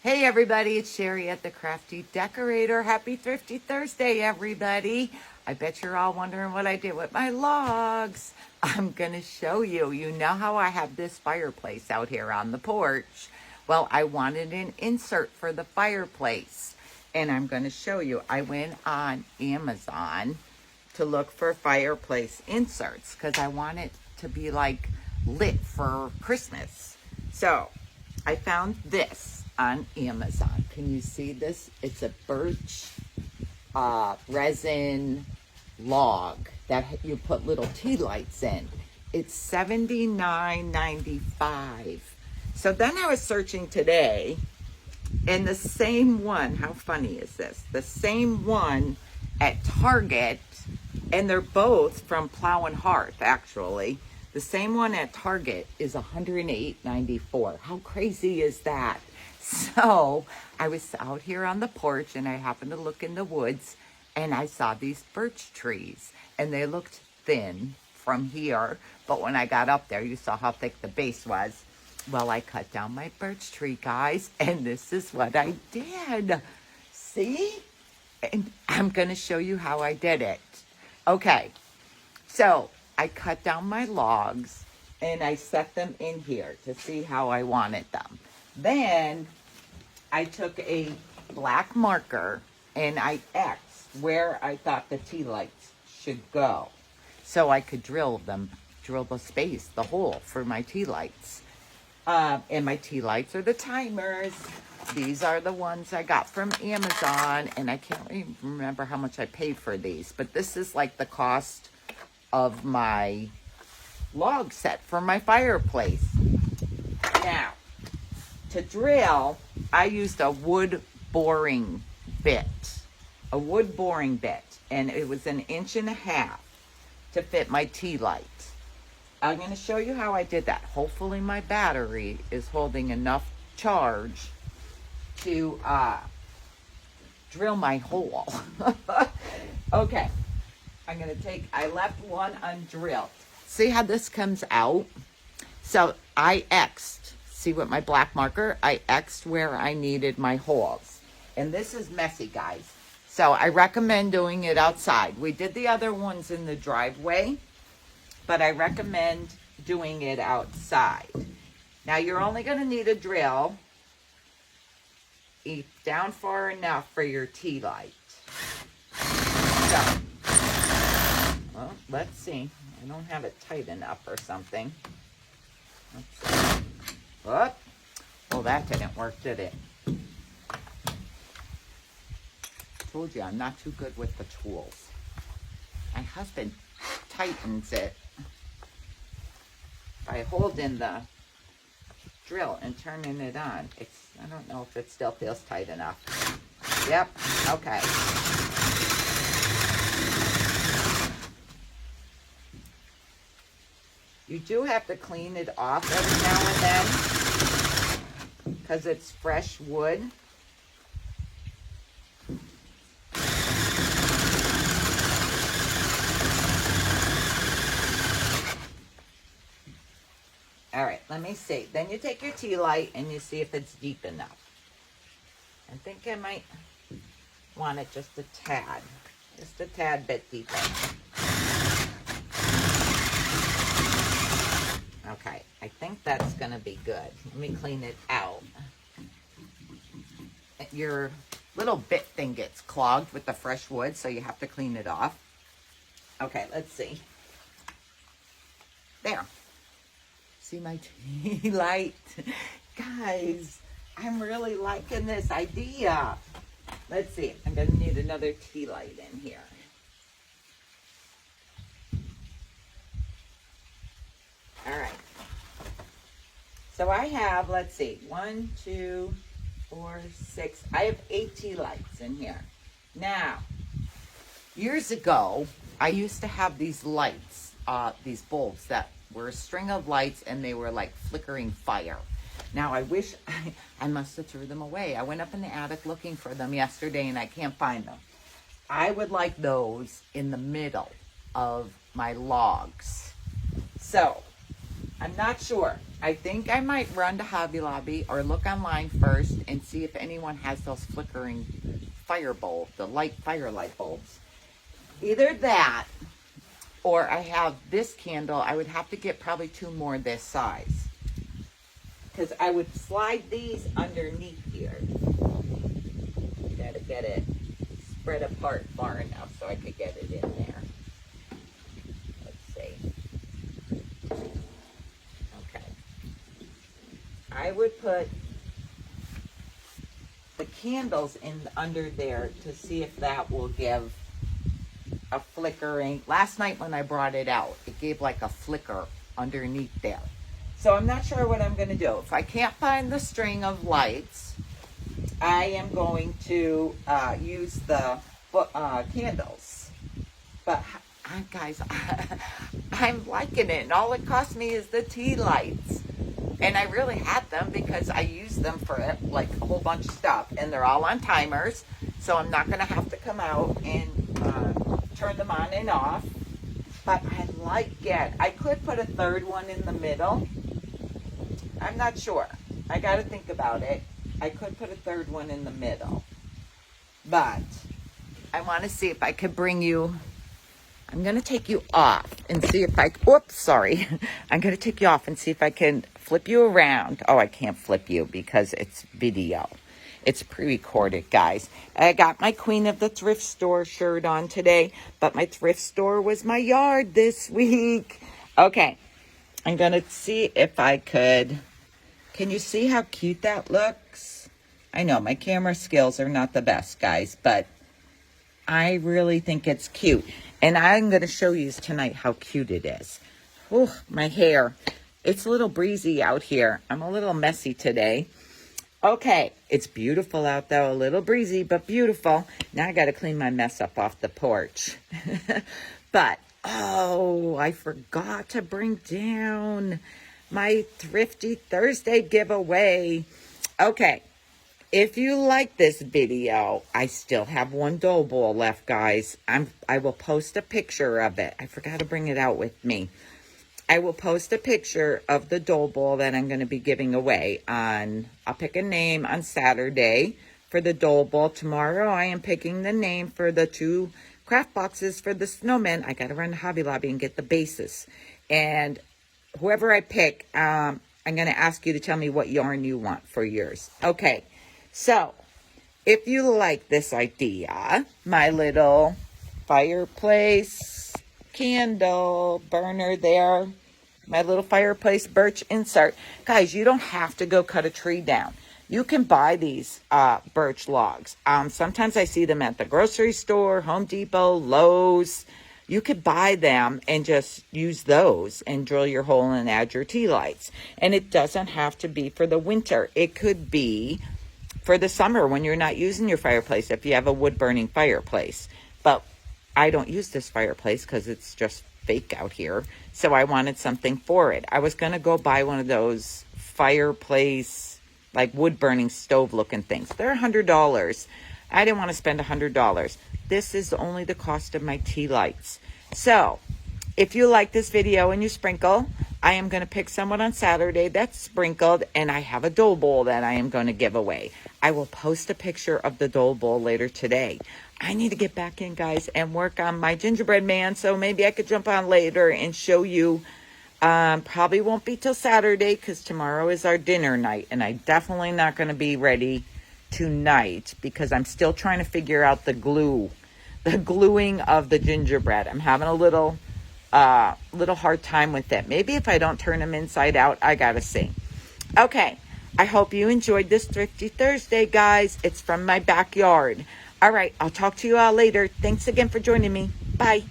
Hey everybody, it's Sherry at the Crafty Decorator. Happy Thrifty Thursday, everybody. I bet you're all wondering what I did with my logs. I'm gonna show you. You know how I have this fireplace out here on the porch? Well, I wanted an insert for the fireplace, and I'm gonna show you. I went on Amazon to look for fireplace inserts because I want it to be like lit for Christmas. So I found this on Amazon. Can you see this? It's a birch resin log that you put little tea lights in. It's $79.95. So then I was searching today, and the same one, how funny is this? The same one at Target, and they're both from Plow and Hearth, actually. The same one at Target is $108.94. How crazy is that? So I was out here on the porch, and I happened to look in the woods, and I saw these birch trees, and they looked thin from here. But when I got up there, you saw how thick the base was. Well, I cut down my birch tree, guys, and this is what I did. See? And I'm going to show you how I did it. Okay, so I cut down my logs, and I set them in here to see how I wanted them. Then I took a black marker and I X'd where I thought the tea lights should go, so I could drill the space, the hole for my tea lights. And my tea lights are the timers. These are the ones I got from Amazon, and I can't even remember how much I paid for these, but this is like the cost of my log set for my fireplace. Now, to drill, I used a wood boring bit, and it was 1.5 inches to fit my tea light. I'm going to show you how I did that. Hopefully my battery is holding enough charge to drill my hole. Okay, I left one undrilled. See how this comes out? So I X'd. See with my black marker, I X'd where I needed my holes. And this is messy, guys. So I recommend doing it outside. We did the other ones in the driveway, but I recommend doing it outside. Now you're only going to need a drill down far enough for your tea light. So, well, let's see. I don't have it tight enough or something. Let's see. Whoop. Well, that didn't work, did it? Told you I'm not too good with the tools. My husband tightens it by holding the drill and turning it on. I don't know if it still feels tight enough. Yep, okay. You do have to clean it off every now and then because it's fresh wood. All right, let me see. Then you take your tea light and you see if it's deep enough. I think I might want it just a tad bit deeper. Okay, I think that's going to be good. Let me clean it out. Your little bit thing gets clogged with the fresh wood, so you have to clean it off. Okay, let's see. There. See my tea light? Guys, I'm really liking this idea. Let's see. I'm going to need another tea light in here. All right. So I have, let's see, 1, 2, 4, 6. I have 8 tea lights in here. Now, years ago, I used to have these lights, these bulbs that were a string of lights, and they were like flickering fire. Now, I wish I must have threw them away. I went up in the attic looking for them yesterday, and I can't find them. I would like those in the middle of my logs. So I'm not sure. I think I might run to Hobby Lobby or look online first and see if anyone has those flickering fire bulbs, the firelight bulbs. Either that, or I have this candle. I would have to get probably 2 more this size, because I would slide these underneath here. Gotta get it spread apart far enough so I could get it in there. Let's see. Okay. I would put the candles in under there to see if that will give a flickering. Last night when I brought it out, it gave like a flicker underneath there. So I'm not sure what I'm going to do. If I can't find the string of lights, I am going to use the candles. But guys, I'm liking it. And all it cost me is the tea lights. And I really had them because I use them for like a whole bunch of stuff. And they're all on timers. So I'm not going to have to come out and turn them on and off. But I like it. I could put a third one in the middle. I'm not sure. I got to think about it. I could put a third one in the middle. But I want to see if I could bring you... I'm going to take you off and see if I... Oops, sorry. I'm going to take you off and see if I can flip you around. Oh, I can't flip you because it's video. It's pre-recorded, guys. I got my Queen of the Thrift Store shirt on today, but my thrift store was my yard this week. Okay, I'm going to see if I could... Can you see how cute that looks? I know my camera skills are not the best, guys, but I really think it's cute. And I'm going to show you tonight how cute it is. Oh, my hair. It's a little breezy out here. I'm a little messy today. Okay, it's beautiful out though. A little breezy, but beautiful. Now I got to clean my mess up off the porch. But, oh, I forgot to bring down my Thrifty Thursday giveaway. Okay, if you like this video, I still have one dough ball left, guys. I will post a picture of it. I forgot to bring it out with me. I will post a picture of the dough ball that I'm going to be giving away on, I'll pick a name on Saturday for the dough ball. Tomorrow I am picking the name for the 2 craft boxes for the snowmen. I got to run to Hobby Lobby and get the bases. And whoever I pick, I'm going to ask you to tell me what yarn you want for yours. Okay, so if you like this idea, my little fireplace candle burner there, my little fireplace birch insert. Guys, you don't have to go cut a tree down. You can buy these birch logs. Sometimes I see them at the grocery store, Home Depot, Lowe's. You could buy them and just use those and drill your hole and add your tea lights. And it doesn't have to be for the winter. It could be for the summer when you're not using your fireplace, if you have a wood-burning fireplace. But I don't use this fireplace because it's just fake out here. So I wanted something for it. I was going to go buy one of those fireplace, like wood-burning stove-looking things. They're $100. I didn't want to spend $100. This is only the cost of my tea lights. So if you like this video and you sprinkle, I am going to pick someone on Saturday that's sprinkled, and I have a dough bowl that I am going to give away. I will post a picture of the dough bowl later today. I need to get back in, guys, and work on my gingerbread man, so maybe I could jump on later and show you. Probably won't be till Saturday because tomorrow is our dinner night, and I'm definitely not going to be ready tonight because I'm still trying to figure out the gluing of the gingerbread. I'm having a little hard time with it. Maybe if I don't turn them inside out, I gotta see. Okay, I hope you enjoyed this Thrifty Thursday, guys. It's from my backyard. All right, I'll talk to you all later. Thanks again for joining me. Bye.